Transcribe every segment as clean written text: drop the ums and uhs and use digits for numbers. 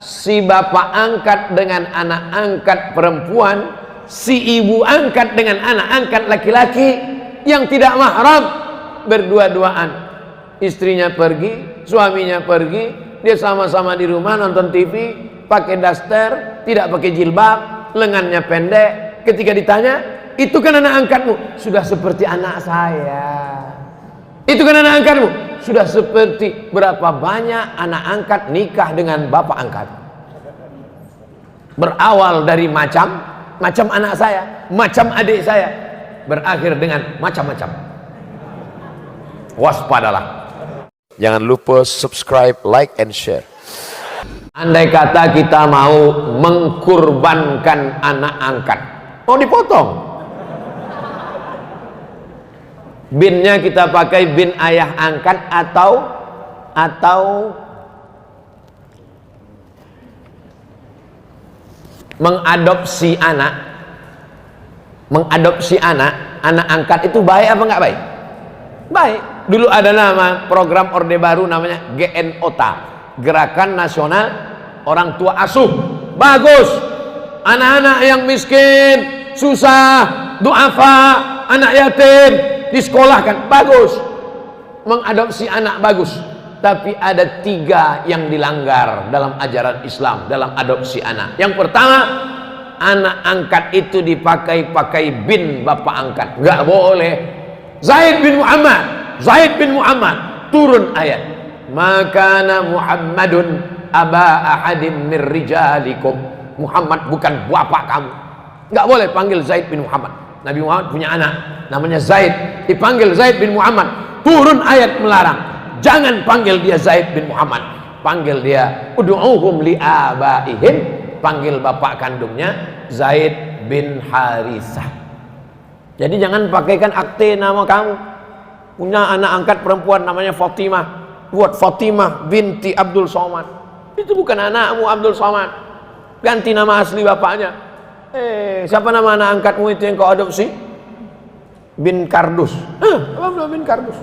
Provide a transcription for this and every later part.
si bapak angkat dengan anak angkat perempuan, si ibu angkat dengan anak angkat laki-laki yang tidak mahram, berdua-duaan. Istrinya pergi, suaminya pergi, dia sama-sama di rumah nonton TV, pakai daster, tidak pakai jilbab, lengannya pendek. Ketika ditanya, itu kan anak angkatmu? Sudah seperti anak saya. Itu kan anak angkatmu? Sudah seperti berapa banyak anak angkat nikah dengan bapak angkat. Berawal dari macam anak saya, macam adik saya, berakhir dengan macam-macam. Waspadalah. Jangan lupa subscribe, like, and share. Andai kata kita mau mengkurbankan anak angkat, mau dipotong, binnya kita pakai bin ayah angkat atau mengadopsi anak angkat itu baik apa enggak baik? Baik. Dulu ada nama program Orde Baru namanya GNOTA, Gerakan Nasional Orang Tua Asuh. Bagus. Anak-anak yang miskin, susah, duafa, anak yatim disekolahkan, bagus. Mengadopsi anak bagus. Tapi ada 3 yang dilanggar dalam ajaran Islam dalam adopsi anak. Yang pertama, anak angkat itu dipakai bin bapak angkat, nggak boleh. Zaid bin Muhammad, turun ayat, makana Muhammadun aba ahadin min rijalikum. Muhammad bukan bapak kamu, nggak boleh panggil Zaid bin Muhammad. Nabi Muhammad punya anak namanya Zaid, dipanggil Zaid bin Muhammad, turun ayat melarang, jangan panggil dia Zaid bin Muhammad, panggil dia ud'uhum li abaihim, panggil bapak kandungnya Zaid bin Harithah. Jadi jangan pakaikan akte nama kamu. Punya anak angkat perempuan namanya Fatimah, buat Fatimah binti Abdul Somad. Itu bukan anakmu Abdul Somad. Ganti nama asli bapaknya. Siapa nama anak angkatmu itu yang kau adopsi? Bin Kardus. Abdullah bin Kardus.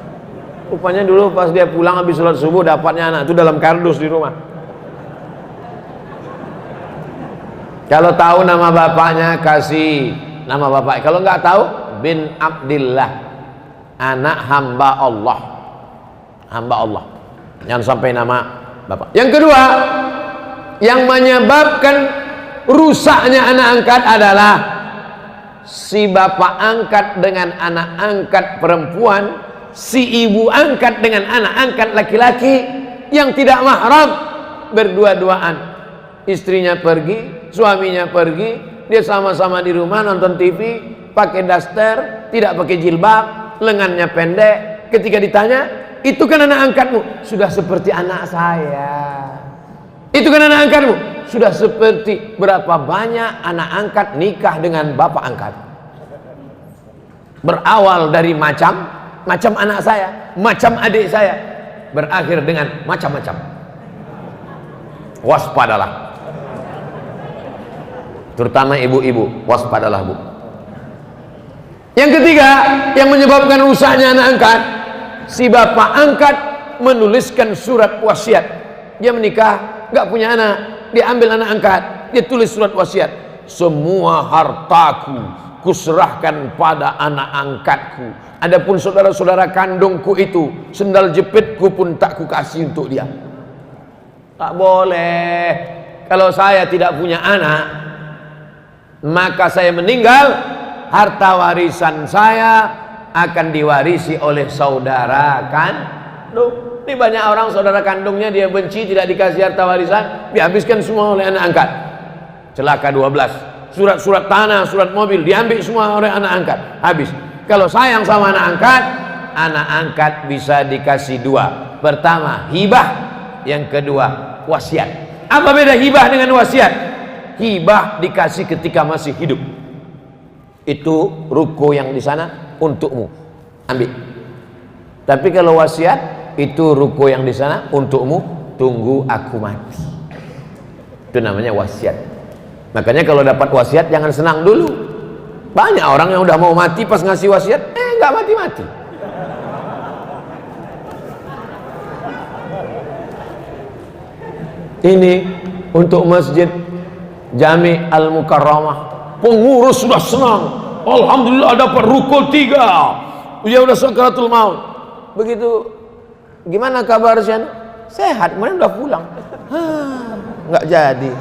Rupanya dulu pas dia pulang habis sholat subuh dapatnya anak itu dalam kardus di rumah. Kalau tahu nama bapaknya kasih nama bapak. Kalau nggak tahu, bin Abdillah, anak hamba Allah. Hamba Allah. Jangan sampai nama bapak. Yang kedua, yang menyebabkan rusaknya anak angkat adalah si bapak angkat dengan anak angkat perempuan, si ibu angkat dengan anak angkat laki-laki yang tidak mahram, berdua-duaan. Istrinya pergi, suaminya pergi, dia sama-sama di rumah nonton TV, pakai daster, tidak pakai jilbab, lengannya pendek. Ketika ditanya, itu kan anak angkatmu? Sudah seperti anak saya. Itu kan anak angkatmu? Sudah seperti berapa banyak anak angkat nikah dengan bapak angkat. Berawal dari macam anak saya, macam adik saya, berakhir dengan macam-macam. Waspadalah. Terutama ibu-ibu, waspadalah bu. Yang ketiga, yang menyebabkan rusaknya anak angkat, si bapak angkat menuliskan surat wasiat. Dia menikah, nggak punya anak, dia ambil anak angkat, dia tulis surat wasiat. Semua hartaku kuserahkan pada anak angkatku. Adapun saudara-saudara kandungku itu, sendal jepitku pun tak kukasih untuk dia. Tak boleh. Kalau saya tidak punya anak, maka saya meninggal, harta warisan saya akan diwarisi oleh saudara kandung. Ini banyak orang saudara kandungnya dia benci, tidak dikasih harta warisan, dihabiskan semua oleh anak angkat. Celaka 12. Surat-surat tanah, surat mobil diambil semua oleh anak angkat, habis. Kalau sayang sama anak angkat bisa dikasih 2. Pertama hibah, yang kedua wasiat. Apa beda hibah dengan wasiat? Hibah dikasih ketika masih hidup. Itu ruko yang di sana untukmu, ambil. Tapi kalau wasiat, itu ruko yang di sana untukmu, tunggu aku mati. Itu namanya wasiat. Makanya kalau dapat wasiat jangan senang dulu. Banyak orang yang udah mau mati pas ngasih wasiat, nggak mati-mati. Ini untuk masjid Jami Al Mukarramah. Pengurus sudah senang, alhamdulillah dapat rukun 3, dia udah sakaratul maut. Begitu, gimana kabar Sian? Sehat, kemudian udah pulang. Nggak jadi.